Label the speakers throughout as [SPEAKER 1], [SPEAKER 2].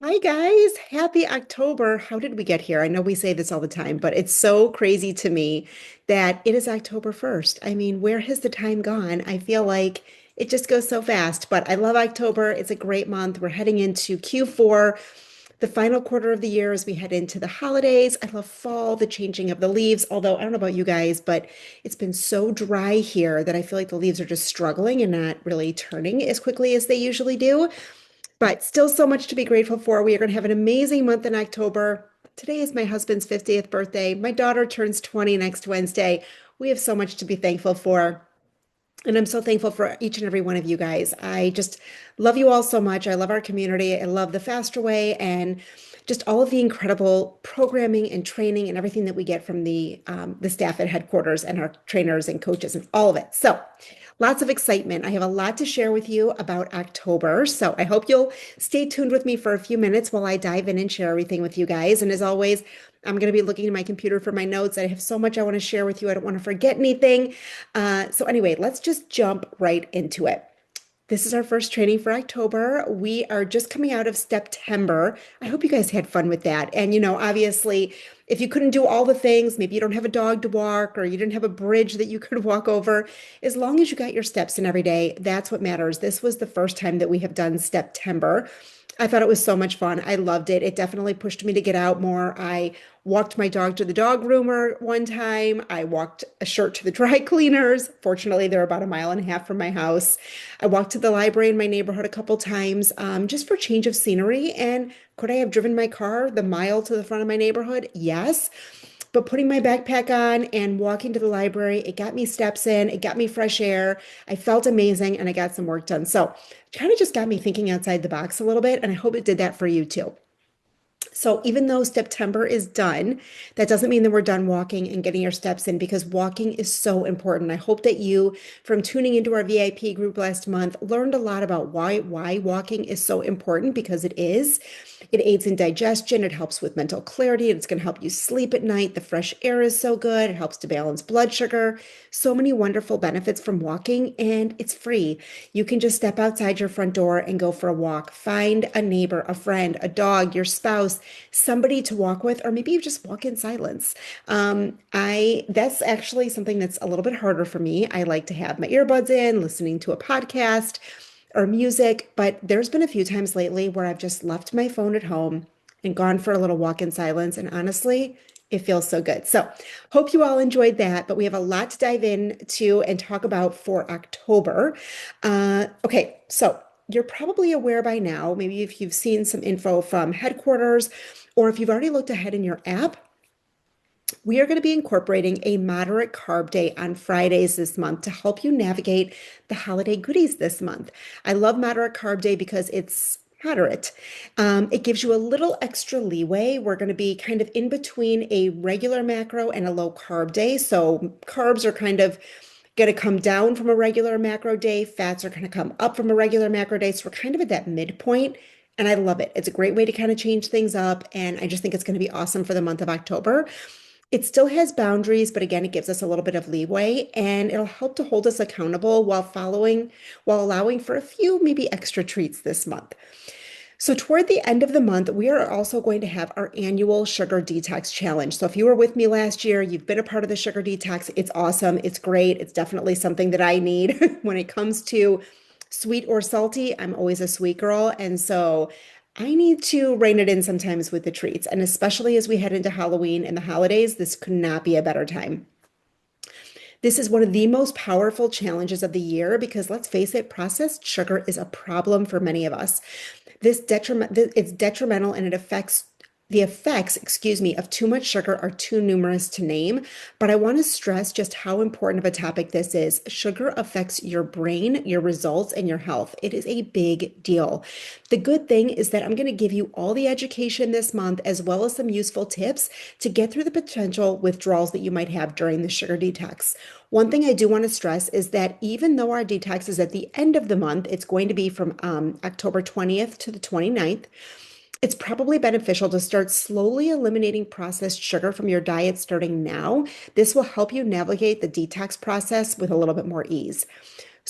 [SPEAKER 1] Hi guys, happy October. How did we get here? I know we say this all the time, but it's so crazy to me that it is October 1st. I mean, where has the time gone? I feel like it just goes so fast, but I love October. It's a great month. We're heading into Q4, the final quarter of the year as we head into the holidays. I love fall, the changing of the leaves, although I don't know about you guys, but it's been so dry here that I feel like the leaves are just struggling and not really turning as quickly as they usually do. But still so much to be grateful for. We are going to have an amazing month in October. Today is my husband's 50th birthday. My daughter turns 20 next Wednesday. We have so much to be thankful for. And I'm so thankful for each and every one of you guys. I just love you all so much. I love our community. I love the Faster Way and just all of the incredible programming and training and everything that we get from the staff at headquarters and our trainers and coaches and all of it. So lots of excitement. I have a lot to share with you about October. So I hope you'll stay tuned with me for a few minutes while I dive in and share everything with you guys. And as always, I'm going to be looking at my computer for my notes. I have so much I want to share with you. I don't want to forget anything. So anyway, let's just jump right into it. This is our first training for October. We are just coming out of September. I hope you guys had fun with that. And, obviously, if you couldn't do all the things, maybe you don't have a dog to walk or you didn't have a bridge that you could walk over, as long as you got your steps in every day, that's what matters. This was the first time that we have done September. I thought it was so much fun. I loved it. It definitely pushed me to get out more. I walked my dog to the dog groomer one time. I walked a shirt to the dry cleaners. Fortunately, they're about a mile and a half from my house. I walked to the library in my neighborhood a couple times, just for change of scenery. And could I have driven my car the mile to the front of my neighborhood? Yes. But putting my backpack on and walking to the library, it got me steps in, it got me fresh air. I felt amazing and I got some work done. So it kind of just got me thinking outside the box a little bit. And I hope it did that for you too. So even though September is done, that doesn't mean that we're done walking and getting your steps in because walking is so important. I hope that you, from tuning into our VIP group last month, learned a lot about why walking is so important because it is. It aids in digestion, it helps with mental clarity, it's going to help you sleep at night. The fresh air is so good, it helps to balance blood sugar. So many wonderful benefits from walking, and it's free. You can just step outside your front door and go for a walk. Find a neighbor, a friend, a dog, your spouse, somebody to walk with, or maybe you just walk in silence. I that's actually something that's a little bit harder for me. I like to have my earbuds in, listening to a podcast or music, but there's been a few times lately where I've just left my phone at home and gone for a little walk in silence. And honestly, it feels so good. So, hope you all enjoyed that. But we have a lot to dive into and talk about for October. Okay, so you're probably aware by now, maybe if you've seen some info from headquarters, or if you've already looked ahead in your app, we are going to be incorporating a moderate carb day on Fridays this month to help you navigate the holiday goodies this month. I love moderate carb day because it's moderate. It gives you a little extra leeway. We're going to be kind of in between a regular macro and a low carb day. So carbs are kind of going to come down from a regular macro day. Fats are going to come up from a regular macro day. So we're kind of at that midpoint. And I love it. It's a great way to kind of change things up. And I just think it's going to be awesome for the month of October. It still has boundaries, but again, it gives us a little bit of leeway and it'll help to hold us accountable while allowing for a few maybe extra treats this month. So, toward the end of the month, we are also going to have our annual sugar detox challenge. So, if you were with me last year, you've been a part of the sugar detox, it's awesome. It's great. It's definitely something that I need when it comes to sweet or salty. I'm always a sweet girl. And so, I need to rein it in sometimes with the treats. And especially as we head into Halloween and the holidays, this could not be a better time. This is one of the most powerful challenges of the year because let's face it, processed sugar is a problem for many of us. It's detrimental and it affects the effects, excuse me, of too much sugar are too numerous to name, but I want to stress just how important of a topic this is. Sugar affects your brain, your results, and your health. It is a big deal. The good thing is that I'm going to give you all the education this month, as well as some useful tips to get through the potential withdrawals that you might have during the sugar detox. One thing I do want to stress is that even though our detox is at the end of the month, it's going to be from October 20th to the 29th. It's probably beneficial to start slowly eliminating processed sugar from your diet starting now. This will help you navigate the detox process with a little bit more ease.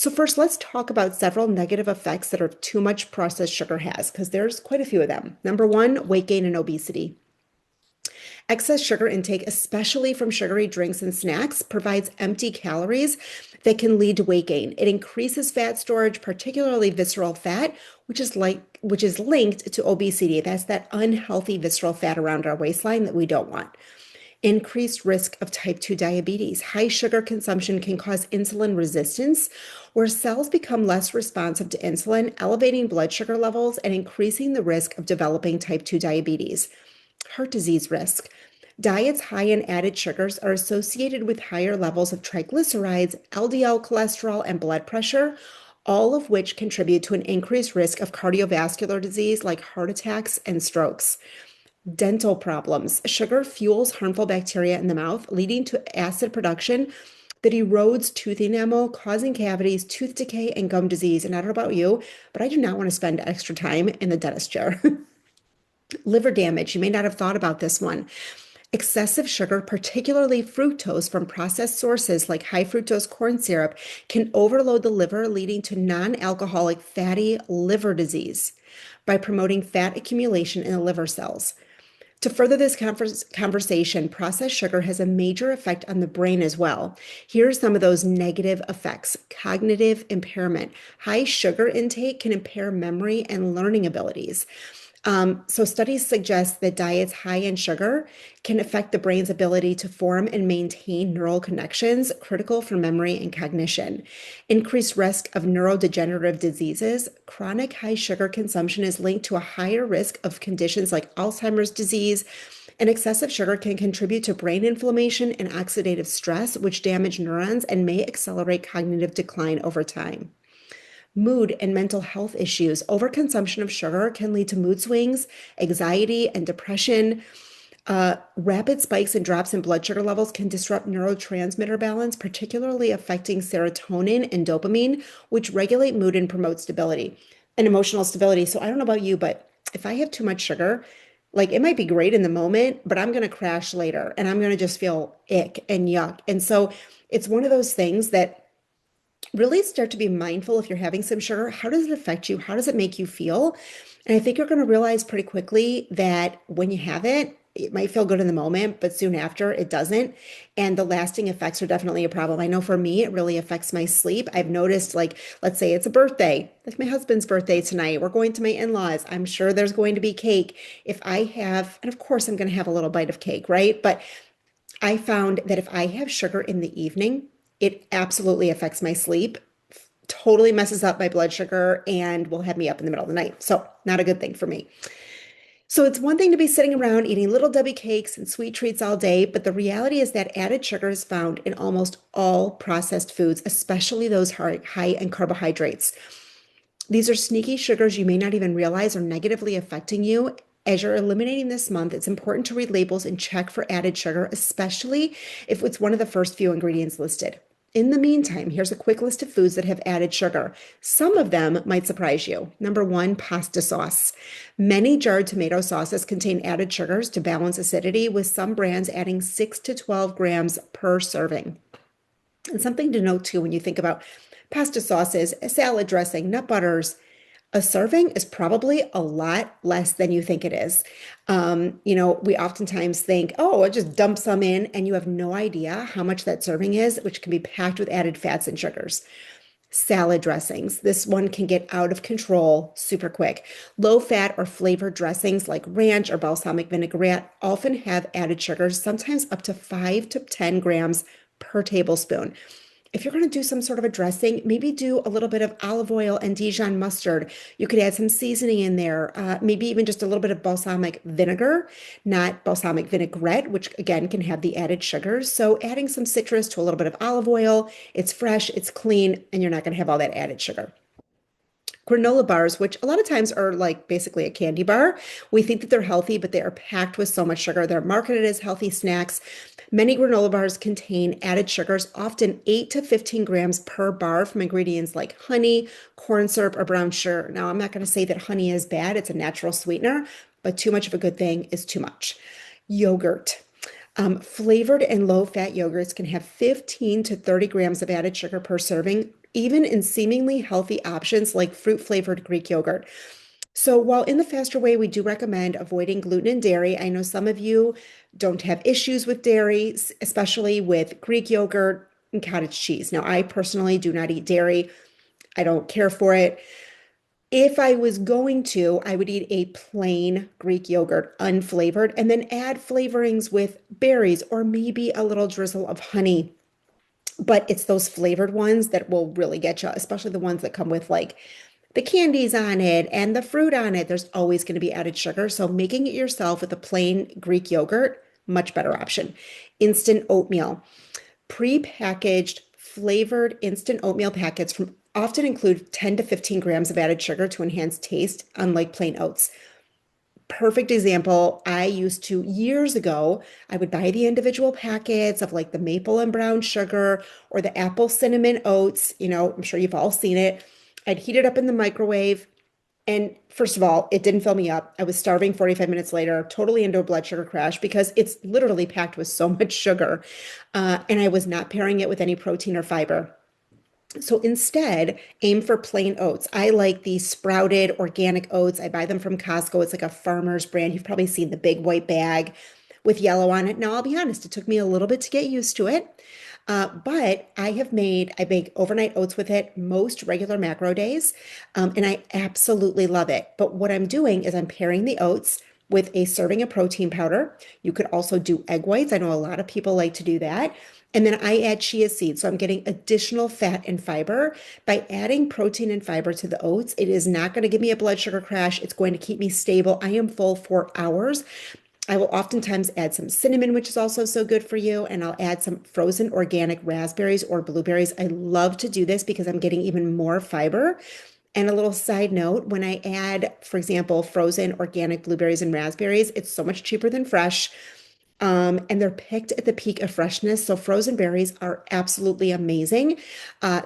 [SPEAKER 1] So first, let's talk about several negative effects that are too much processed sugar has, because there's quite a few of them. Number one, weight gain and obesity. Excess sugar intake, especially from sugary drinks and snacks, provides empty calories that can lead to weight gain. It increases fat storage, particularly visceral fat, which is linked to obesity. That's that unhealthy visceral fat around our waistline that we don't want. Increased risk of type 2 diabetes. High sugar consumption can cause insulin resistance, where cells become less responsive to insulin, elevating blood sugar levels and increasing the risk of developing type 2 diabetes. Heart disease risk. Diets high in added sugars are associated with higher levels of triglycerides, LDL cholesterol, and blood pressure, all of which contribute to an increased risk of cardiovascular disease like heart attacks and strokes. Dental problems. Sugar fuels harmful bacteria in the mouth, leading to acid production that erodes tooth enamel, causing cavities, tooth decay, and gum disease. And I don't know about you, but I do not want to spend extra time in the dentist chair. Liver damage. You may not have thought about this one. Excessive sugar, particularly fructose from processed sources like high fructose corn syrup, can overload the liver, leading to non-alcoholic fatty liver disease by promoting fat accumulation in the liver cells. To further this conversation, processed sugar has a major effect on the brain as well. Here are some of those negative effects. Cognitive impairment. High sugar intake can impair memory and learning abilities. So studies suggest that diets high in sugar can affect the brain's ability to form and maintain neural connections critical for memory and cognition. Increased risk of neurodegenerative diseases. Chronic high sugar consumption is linked to a higher risk of conditions like Alzheimer's disease, and excessive sugar can contribute to brain inflammation and oxidative stress, which damage neurons and may accelerate cognitive decline over time. Mood and mental health issues. Overconsumption of sugar can lead to mood swings, anxiety, and depression. Rapid spikes and drops in blood sugar levels can disrupt neurotransmitter balance, particularly affecting serotonin and dopamine, which regulate mood and promote stability and emotional stability. So I don't know about you, but if I have too much sugar, like it might be great in the moment, but I'm going to crash later and I'm going to just feel ick and yuck. And so it's one of those things that really start to be mindful if you're having some sugar. How does it affect you? How does it make you feel? And I think you're going to realize pretty quickly that when you have it, it might feel good in the moment, but soon after it doesn't. And the lasting effects are definitely a problem. I know for me, it really affects my sleep. I've noticed, like, let's say it's a birthday, like my husband's birthday tonight. We're going to my in-laws. I'm sure there's going to be cake. If I have, and of course, I'm going to have a little bite of cake, right? But I found that if I have sugar in the evening, it absolutely affects my sleep, totally messes up my blood sugar, and will have me up in the middle of the night. So, not a good thing for me. So, it's one thing to be sitting around eating little Debbie cakes and sweet treats all day, but the reality is that added sugar is found in almost all processed foods, especially those high in carbohydrates. These are sneaky sugars you may not even realize are negatively affecting you. As you're eliminating this month, it's important to read labels and check for added sugar, especially if it's one of the first few ingredients listed. In the meantime, here's a quick list of foods that have added sugar. Some of them might surprise you. Number one, pasta sauce. Many jarred tomato sauces contain added sugars to balance acidity, with some brands adding 6 to 12 grams per serving. And something to note too when you think about pasta sauces, salad dressing, nut butters, a serving is probably a lot less than you think it is. We oftentimes think, oh, I'll just dump some in, and you have no idea how much that serving is, which can be packed with added fats and sugars. Salad dressings. This one can get out of control super quick. Low fat or flavored dressings like ranch or balsamic vinaigrette often have added sugars, sometimes up to 5 to 10 grams per tablespoon. If you're going to do some sort of a dressing, maybe do a little bit of olive oil and Dijon mustard. You could add some seasoning in there, maybe even just a little bit of balsamic vinegar, not balsamic vinaigrette, which again can have the added sugars. So adding some citrus to a little bit of olive oil, it's fresh, it's clean, and you're not going to have all that added sugar. Granola bars, which a lot of times are like basically a candy bar. We think that they're healthy, but they are packed with so much sugar. They're marketed as healthy snacks. Many granola bars contain added sugars, often 8 to 15 grams per bar from ingredients like honey, corn syrup, or brown sugar. Now, I'm not going to say that honey is bad, it's a natural sweetener, but too much of a good thing is too much. Yogurt. Flavored and low-fat yogurts can have 15 to 30 grams of added sugar per serving. even in seemingly healthy options like fruit flavored Greek yogurt. So, while in the faster way, we do recommend avoiding gluten and dairy, I know some of you don't have issues with dairy, especially with Greek yogurt and cottage cheese. Now, I personally do not eat dairy, I don't care for it. If I was going to, I would eat a plain Greek yogurt, unflavored, and then add flavorings with berries or maybe a little drizzle of honey. But it's those flavored ones that will really get you, especially the ones that come with like the candies on it and the fruit on it. There's always going to be added sugar. So making it yourself with a plain Greek yogurt, much better option. Instant oatmeal. Pre-packaged flavored instant oatmeal packets from often include 10 to 15 grams of added sugar to enhance taste, unlike plain oats. Perfect example. I used to years ago, I would buy the individual packets of like the maple and brown sugar or the apple cinnamon oats. I'm sure you've all seen it. I'd heat it up in the microwave. And first of all, it didn't fill me up. I was starving 45 minutes later, totally into a blood sugar crash because it's literally packed with so much sugar. And I was not pairing it with any protein or fiber. So instead, aim for plain oats. I like the sprouted organic oats. I buy them from Costco. It's like a farmer's brand. You've probably seen the big white bag with yellow on it. Now, I'll be honest, it took me a little bit to get used to it. But I make overnight oats with it most regular macro days, and I absolutely love it. But what I'm doing is I'm pairing the oats with a serving of protein powder. You could also do egg whites. I know a lot of people like to do that. And then I add chia seeds. So I'm getting additional fat and fiber by adding protein and fiber to the oats. It is not going to give me a blood sugar crash. It's going to keep me stable. I am full for hours. I will oftentimes add some cinnamon, which is also so good for you, and I'll add some frozen organic raspberries or blueberries. I love to do this because I'm getting even more fiber. And a little side note, when I add, for example, frozen organic blueberries and raspberries, it's so much cheaper than fresh. And they're picked at the peak of freshness. So frozen berries are absolutely amazing.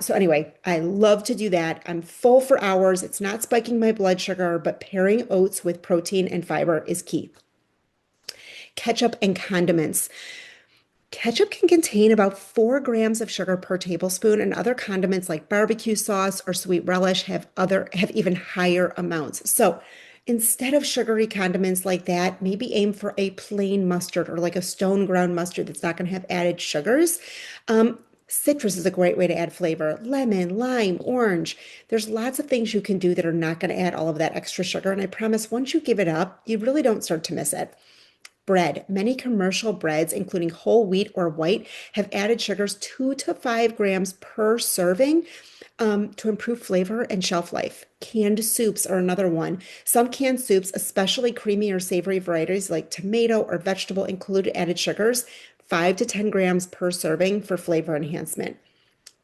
[SPEAKER 1] So anyway, I love to do that. I'm full for hours. It's not spiking my blood sugar, but pairing oats with protein and fiber is key. Ketchup and condiments. Ketchup can contain about 4 grams of sugar per tablespoon, and other condiments like barbecue sauce or sweet relish have even higher amounts. So instead of sugary condiments like that, maybe aim for a plain mustard or like a stone ground mustard that's not going to have added sugars. Citrus is a great way to add flavor. Lemon, lime, orange. There's lots of things you can do that are not going to add all of that extra sugar. And I promise once you give it up, you really don't start to miss it. Bread. Many commercial breads, including whole wheat or white, have added sugars 2 to 5 grams per serving to improve flavor and shelf life. Canned soups are another one. Some canned soups, especially creamy or savory varieties like tomato or vegetable, include added sugars, 5 to 10 grams per serving for flavor enhancement.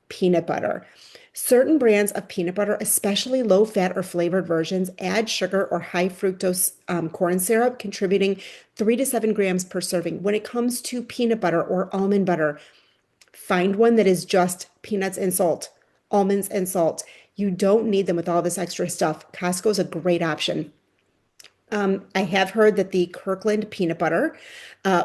[SPEAKER 1] Peanut butter. Certain brands of peanut butter, especially low fat or flavored versions, add sugar or high fructose corn syrup, contributing 3 to 7 grams per serving. When it comes to peanut butter or almond butter, find one that is just peanuts and salt, almonds and salt. You don't need them with all this extra stuff. Costco is a great option. I have heard that the Kirkland peanut butter,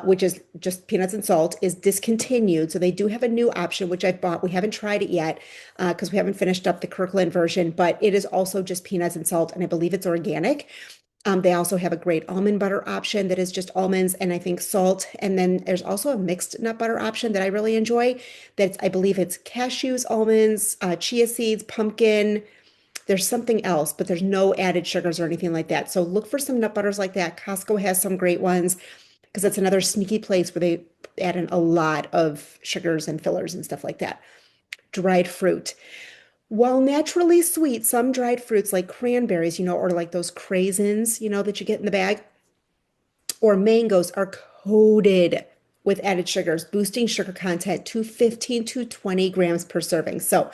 [SPEAKER 1] which is just peanuts and salt, is discontinued. So they do have a new option, which I've bought. We haven't tried it yet because we haven't finished up the Kirkland version, but it is also just peanuts and salt, and I believe it's organic. They also have a great almond butter option that is just almonds and I think salt. And then there's also a mixed nut butter option that I really enjoy. I believe it's cashews, almonds, chia seeds, pumpkin. There's something else, but there's no added sugars or anything like that. So look for some nut butters like that. Costco has some great ones because that's another sneaky place where they add in a lot of sugars and fillers and stuff like that. Dried fruit. While naturally sweet, some dried fruits like cranberries, or like those craisins, that you get in the bag, or mangoes are coated with added sugars, boosting sugar content to 15 to 20 grams per serving. So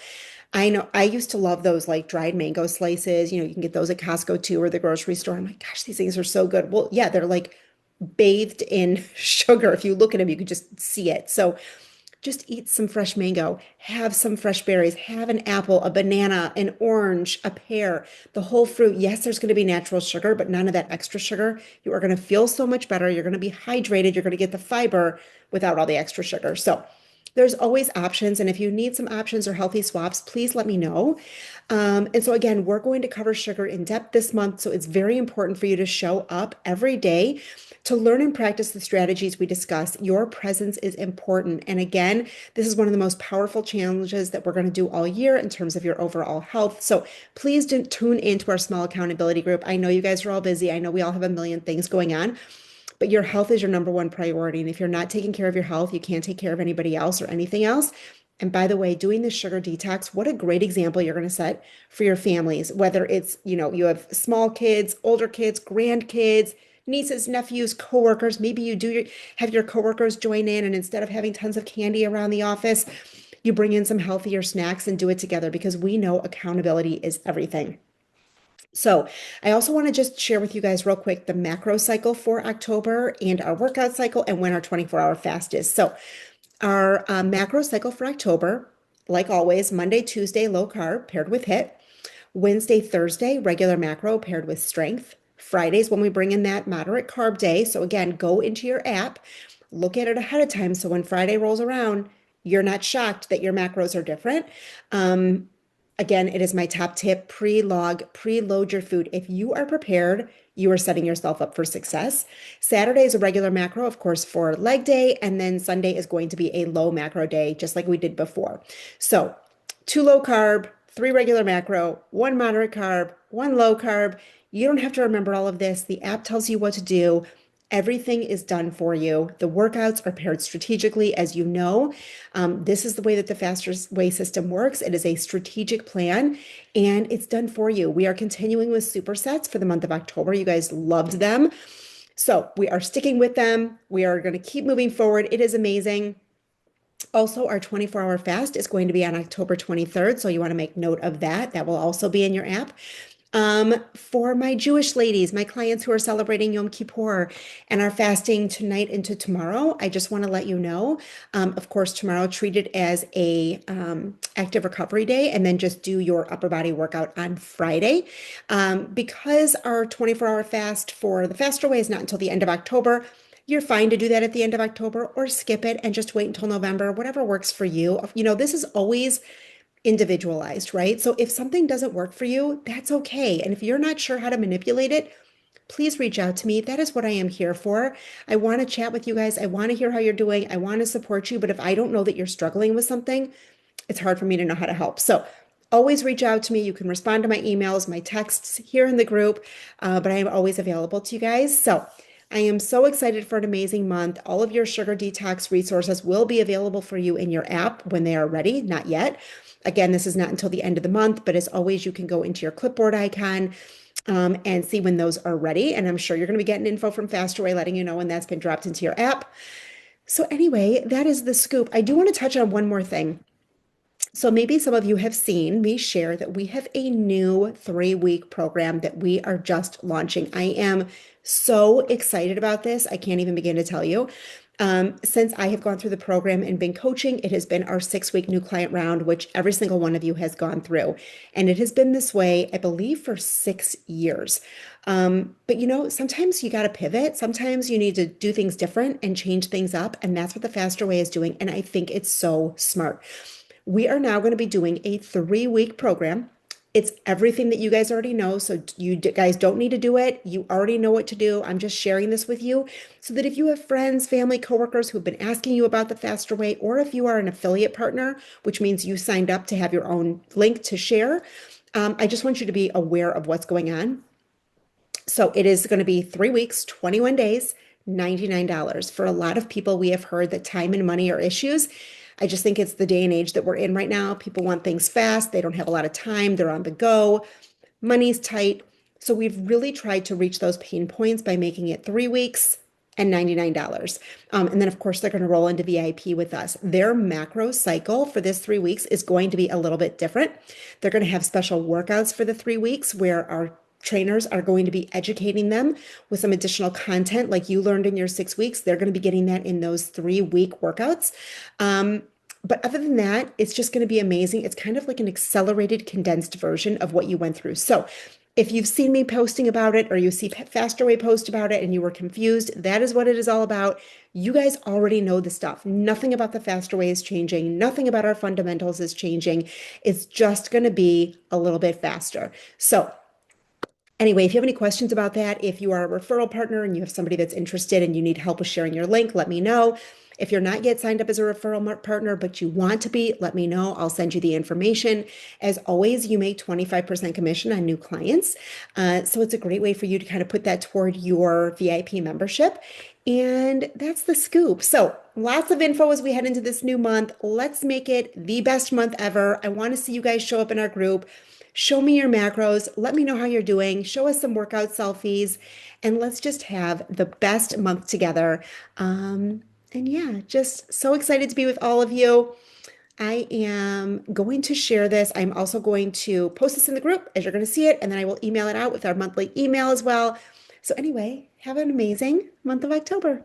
[SPEAKER 1] I know I used to love those like dried mango slices. You can get those at Costco too or the grocery store. I'm like, gosh, these things are so good. Well, yeah, they're like bathed in sugar. If you look at them, you could just see it. So just eat some fresh mango, have some fresh berries, have an apple, a banana, an orange, a pear, the whole fruit. Yes, there's going to be natural sugar, but none of that extra sugar. You are going to feel so much better. You're going to be hydrated. You're going to get the fiber without all the extra sugar. So There's always options. And if you need some options or healthy swaps, please let me know. And so, again, we're going to cover sugar in depth this month. So, it's very important for you to show up every day to learn and practice the strategies we discuss. Your presence is important. And again, this is one of the most powerful challenges that we're going to do all year in terms of your overall health. So, please do tune into our small accountability group. I know you guys are all busy. I know we all have a million things going on. But your health is your number one priority. And if you're not taking care of your health, you can't take care of anybody else or anything else. And by the way, doing this sugar detox, what a great example you're going to set for your families, whether it's, you have small kids, older kids, grandkids, nieces, nephews, coworkers. Maybe you have your coworkers join in, and instead of having tons of candy around the office, you bring in some healthier snacks and do it together because we know accountability is everything. So I also want to just share with you guys real quick the macro cycle for October and our workout cycle and when our 24-hour fast is. So our macro cycle for October, like always, Monday, Tuesday, low carb paired with HIIT. Wednesday, Thursday, regular macro paired with strength. Fridays when we bring in that moderate carb day. So again, go into your app, look at it ahead of time. So when Friday rolls around, you're not shocked that your macros are different. Again, it is my top tip, pre-log, preload your food. If you are prepared, you are setting yourself up for success. Saturday is a regular macro, of course, for leg day, and then Sunday is going to be a low macro day, just like we did before. So 2 low carb, 3 regular macro, 1 moderate carb, 1 low carb. You don't have to remember all of this. The app tells you what to do. Everything is done for you. The workouts are paired strategically, as you know. This is the way that the Faster Way system works. It is a strategic plan and it's done for you. We are continuing with supersets for the month of October. You guys loved them. So we are sticking with them. We are going to keep moving forward. It is amazing. Also, our 24-hour fast is going to be on October 23rd. So you want to make note of that. That will also be in your app. For my Jewish ladies, my clients who are celebrating Yom Kippur and are fasting tonight into tomorrow, I just want to let you know. Of course, tomorrow treat it as a active recovery day, and then just do your upper body workout on Friday. Because our 24-hour fast for the Faster Way is not until the end of October. You're fine to do that at the end of October or skip it and just wait until November, whatever works for you. This is always individualized, right? So if something doesn't work for you, that's okay. And if you're not sure how to manipulate it, please reach out to me. That is what I am here for. I want to chat with you guys. I want to hear how you're doing. I want to support you. But if I don't know that you're struggling with something, it's hard for me to know how to help. So always reach out to me. You can respond to my emails, my texts here in the group, but I am always available to you guys. So I am so excited for an amazing month. All of your sugar detox resources will be available for you in your app when they are ready, not yet. Again, this is not until the end of the month, but as always, you can go into your clipboard icon and see when those are ready. And I'm sure you're going to be getting info from Fasterway letting you know when that's been dropped into your app. So anyway, that is the scoop. I do want to touch on one more thing. So maybe some of you have seen me share that we have a new 3-week program that we are just launching. I am so excited about this. I can't even begin to tell you. Since I have gone through the program and been coaching, it has been our 6-week new client round, which every single one of you has gone through. And it has been this way, I believe, for 6 years. But sometimes you got to pivot. Sometimes you need to do things different and change things up. And that's what the Faster Way is doing. And I think it's so smart. We are now going to be doing a 3-week program. It's everything that you guys already know. So you guys don't need to do it. You already know what to do. I'm just sharing this with you so that if you have friends, family, coworkers who've been asking you about the Faster Way, or if you are an affiliate partner, which means you signed up to have your own link to share, I just want you to be aware of what's going on. So it is going to be 3 weeks, 21 days, $99. For a lot of people, we have heard that time and money are issues. I just think it's the day and age that we're in right now. People want things fast. They don't have a lot of time. They're on the go. Money's tight. So we've really tried to reach those pain points by making it 3 weeks and $99. And then, of course, they're going to roll into VIP with us. Their macro cycle for this 3 weeks is going to be a little bit different. They're going to have special workouts for the 3 weeks where our trainers are going to be educating them with some additional content like you learned in your 6 weeks. They're going to be getting that in those 3-week workouts. But other than that, it's just going to be amazing. It's kind of like an accelerated, condensed version of what you went through. So If you've seen me posting about it or you see Faster Way post about it and you were confused, that is what it is all about. You guys already know the stuff. Nothing about the Faster Way is changing. Nothing about our fundamentals is changing. It's just going to be a little bit faster. So, anyway, if you have any questions about that, if you are a referral partner and you have somebody that's interested and you need help with sharing your link, let me know. If you're not yet signed up as a referral partner, but you want to be, let me know. I'll send you the information. As always, you make 25% commission on new clients. So it's a great way for you to kind of put that toward your VIP membership. And that's the scoop. So lots of info as we head into this new month. Let's make it the best month ever. I want to see you guys show up in our group. Show me your macros. Let me know how you're doing. Show us some workout selfies, and let's just have the best month together. And yeah, just so excited to be with all of you. I am going to share this. I'm also going to post this in the group as you're going to see it, and then I will email it out with our monthly email as well. So, anyway, have an amazing month of October.